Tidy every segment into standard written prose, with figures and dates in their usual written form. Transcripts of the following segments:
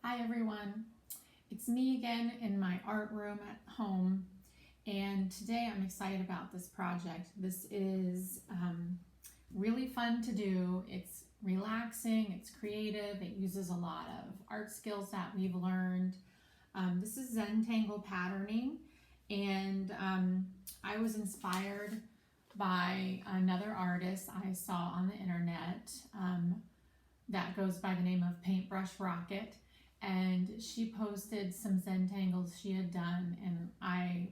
Hi everyone, it's me again in my art room at home, and today I'm excited about this project. This is really fun to do. It's relaxing, it's creative, it uses a lot of art skills that we've learned. This is Zentangle patterning, and I was inspired by another artist I saw on the internet that goes by the name of Paintbrush Rocket, and she posted some Zentangles she had done, and I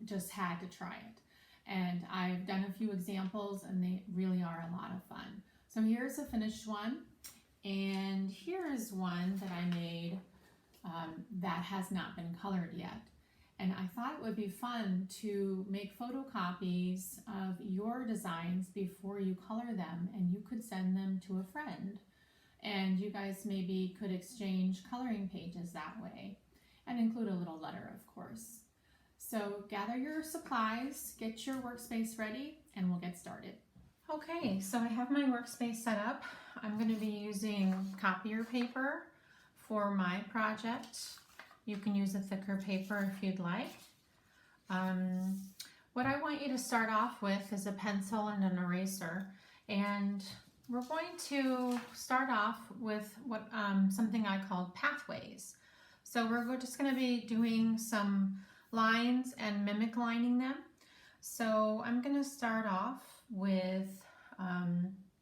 just had to try it. And I've done a few examples, and they really are a lot of fun. So here's a finished one, and here is one that I made that has not been colored yet. And I thought it would be fun to make photocopies of your designs before you color them, and you could send them to a friend. And you guys maybe could exchange coloring pages that way, and include a little letter, of course. So gather your supplies, get your workspace ready, and we'll get started. Okay, so I have my workspace set up. I'm going to be using copier paper for my project. You can use a thicker paper if you'd like. What I want you to start off with is a pencil and an eraser, and we're going to start off with something I call pathways. So we're just going to be doing some lines and mimic lining them. So I'm going to start off with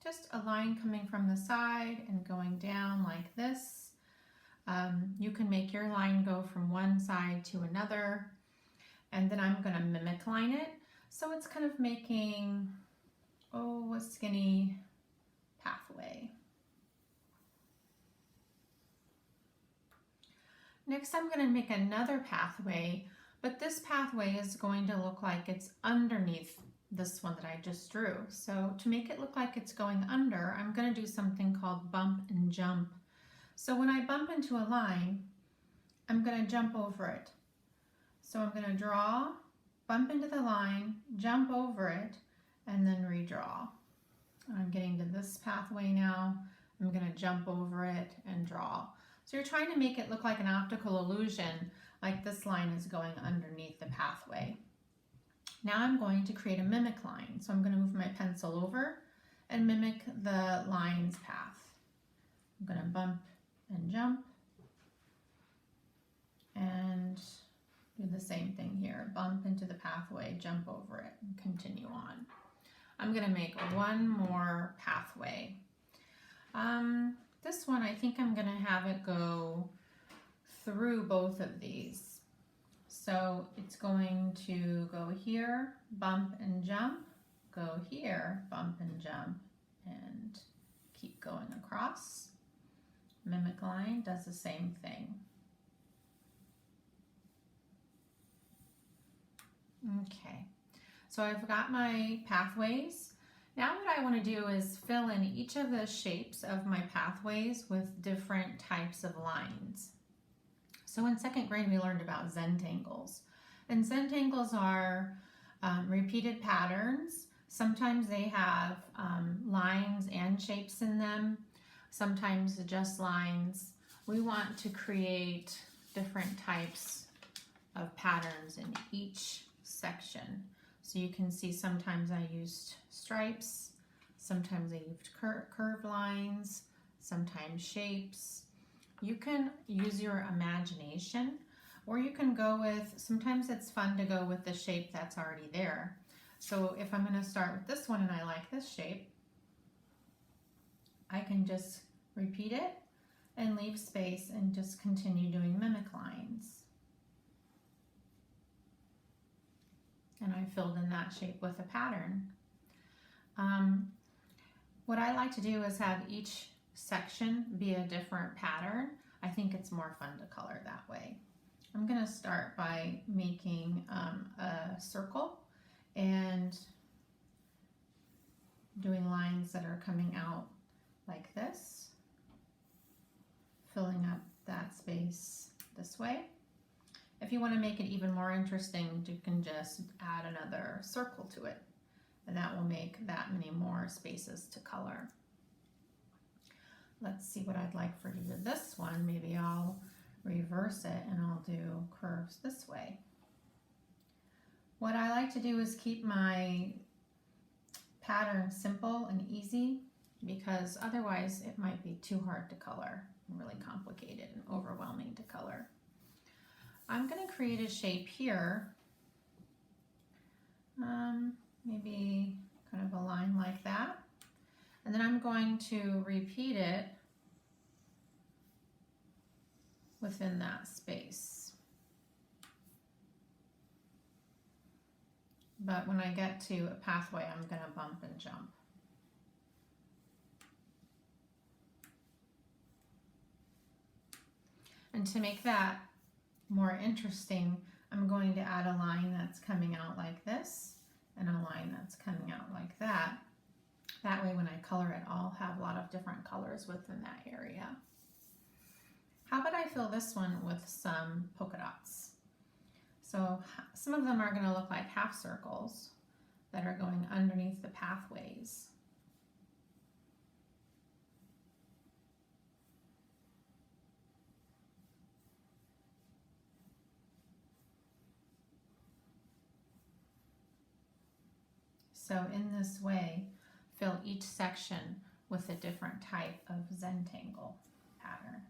just a line coming from the side and going down like this. You can make your line go from one side to another, and then I'm going to mimic line it. So it's kind of making, a skinny pathway. Next, I'm going to make another pathway, but this pathway is going to look like it's underneath this one that I just drew. So to make it look like it's going under, I'm going to do something called bump and jump. So when I bump into a line, I'm going to jump over it. So I'm going to draw, bump into the line, jump over it, and then redraw. I'm getting to this pathway now. I'm going to jump over it and draw. So you're trying to make it look like an optical illusion, like this line is going underneath the pathway. Now I'm going to create a mimic line. So I'm going to move my pencil over and mimic the line's path. I'm going to bump and jump and do the same thing here. Bump into the pathway, jump over it, and continue on. I'm going to make one more pathway. This one, I think I'm going to have it go through both of these. So it's going to go here, bump and jump, go here, bump and jump, and keep going across. Mimic line does the same thing. Okay. So I've got my pathways. Now what I want to do is fill in each of the shapes of my pathways with different types of lines. So in second grade we learned about Zentangles. And Zentangles are repeated patterns. Sometimes they have lines and shapes in them. Sometimes just lines. We want to create different types of patterns in each section. So you can see sometimes I used stripes, sometimes I used curved lines, sometimes shapes. You can use your imagination, or you can go with, sometimes it's fun to go with the shape that's already there. So if I'm going to start with this one and I like this shape, I can just repeat it and leave space and just continue doing mimic lines. And I filled in that shape with a pattern. What I like to do is have each section be a different pattern. I think it's more fun to color that way. I'm going to start by making a circle and doing lines that are coming out like this, filling up that space this way. If you want to make it even more interesting, you can just add another circle to it, and that will make that many more spaces to color. Let's see what I'd like for you with this one. Maybe I'll reverse it and I'll do curves this way. What I like to do is keep my pattern simple and easy, because otherwise it might be too hard to color, really complicated and overwhelming to color. I'm going to create a shape here, maybe kind of a line like that, and then I'm going to repeat it within that space. But when I get to a pathway, I'm going to bump and jump. And to make that more interesting, I'm going to add a line that's coming out like this and a line that's coming out like that. That way when I color it, I'll have a lot of different colors within that area. How about I fill this one with some polka dots? So some of them are going to look like half circles that are going underneath the pathways. So in this way, fill each section with a different type of Zentangle pattern.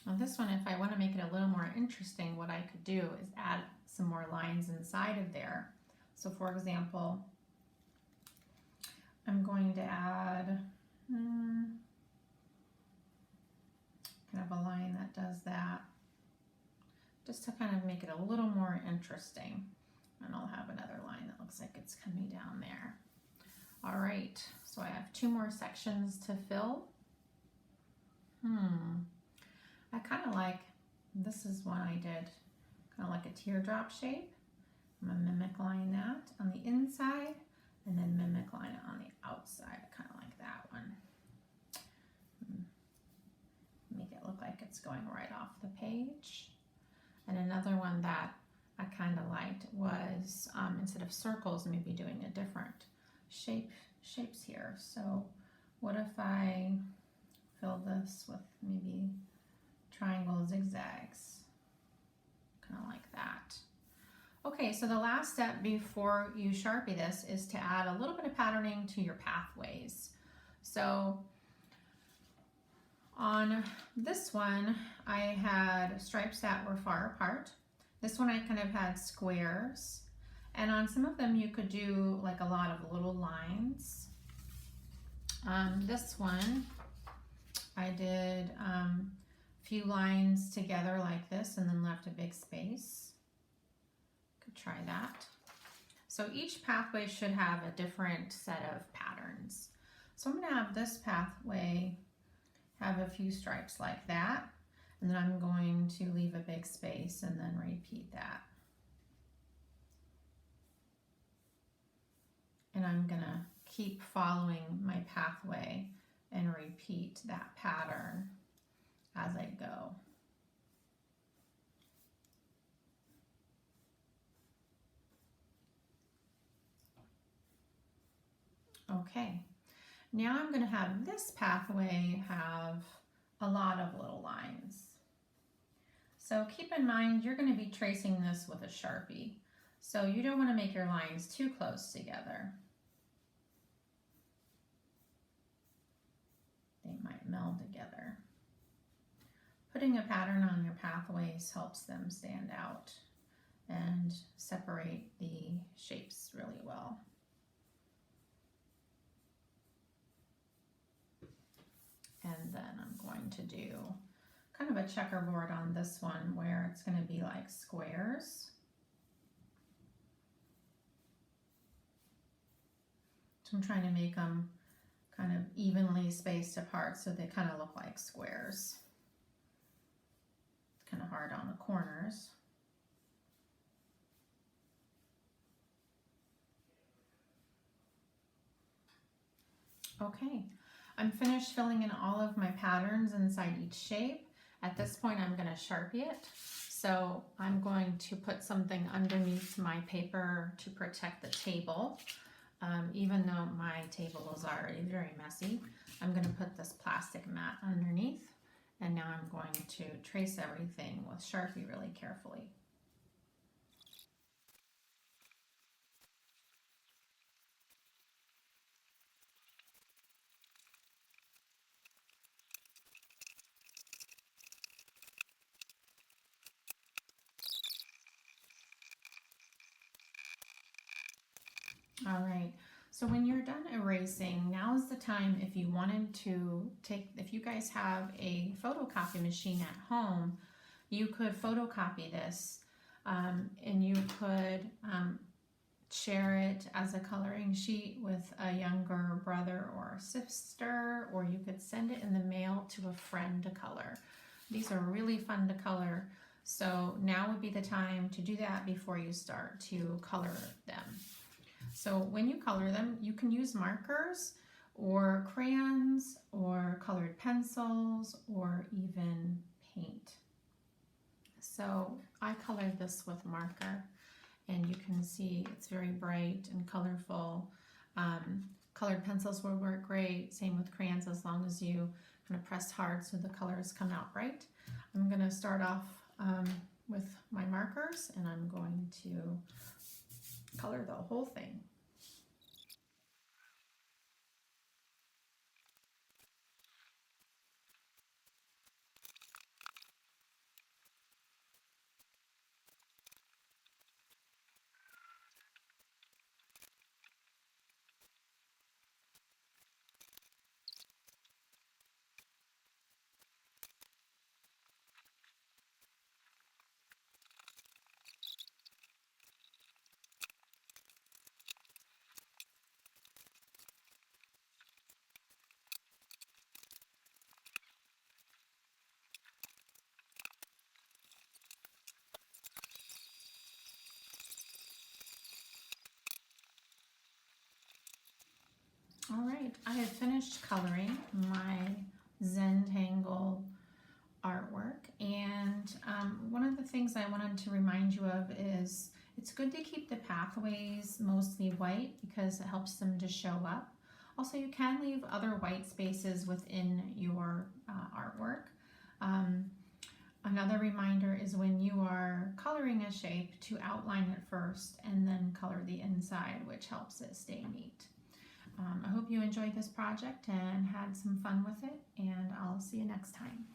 Now this one, if I want to make it a little more interesting, what I could do is add some more lines inside of there. So for example, I'm going to add kind of a line that does that, just to kind of make it a little more interesting. And I'll have another line that looks like it's coming down there. All right, so I have 2 more sections to fill. I kind of like, this is one I did, kind of like a teardrop shape. I'm gonna mimic line that on the inside, and then mimic line it on the outside. I kind of like that one. Make it look like it's going right off the page. And another one that I kind of liked was instead of circles, maybe doing a different shapes here. So what if I fill this with maybe triangle zigzags, kind of like that. Okay, so the last step before you Sharpie this is to add a little bit of patterning to your pathways. So on this one, I had stripes that were far apart. This one I kind of had squares. And on some of them you could do like a lot of little lines. This one, I did a few lines together like this and then left a big space. Could try that. So each pathway should have a different set of patterns. So I'm going to have this pathway have a few stripes like that, and then I'm going to leave a big space and then repeat that. And I'm going to keep following my pathway and repeat that pattern as I go. Okay, now I'm going to have this pathway have a lot of little lines. So keep in mind you're going to be tracing this with a Sharpie. So you don't want to make your lines too close together. They might meld together. Putting a pattern on your pathways helps them stand out and separate the shapes really well. And then I'm going to do kind of a checkerboard on this one where it's going to be like squares. So I'm trying to make them kind of evenly spaced apart so they kind of look like squares. It's kind of hard on the corners. Okay, I'm finished filling in all of my patterns inside each shape. At this point, I'm going to Sharpie it. So I'm going to put something underneath my paper to protect the table. Even though my table is already very messy, I'm going to put this plastic mat underneath, and now I'm going to trace everything with Sharpie really carefully. All right, so when you're done erasing, now is the time if you wanted to if you guys have a photocopy machine at home, you could photocopy this, and you could share it as a coloring sheet with a younger brother or sister, or you could send it in the mail to a friend to color. These are really fun to color, so now would be the time to do that before you start to color them. So when you color them, you can use markers or crayons or colored pencils or even paint. So I colored this with marker, and you can see it's very bright and colorful. Colored pencils will work great, same with crayons, as long as you kind of press hard so the colors come out bright. I'm going to start off with my markers, and I'm going to color the whole thing. All right, I have finished coloring my Zentangle artwork, and one of the things I wanted to remind you of is it's good to keep the pathways mostly white because it helps them to show up. Also, you can leave other white spaces within your artwork. Another reminder is when you are coloring a shape to outline it first and then color the inside, which helps it stay neat. I hope you enjoyed this project and had some fun with it, and I'll see you next time.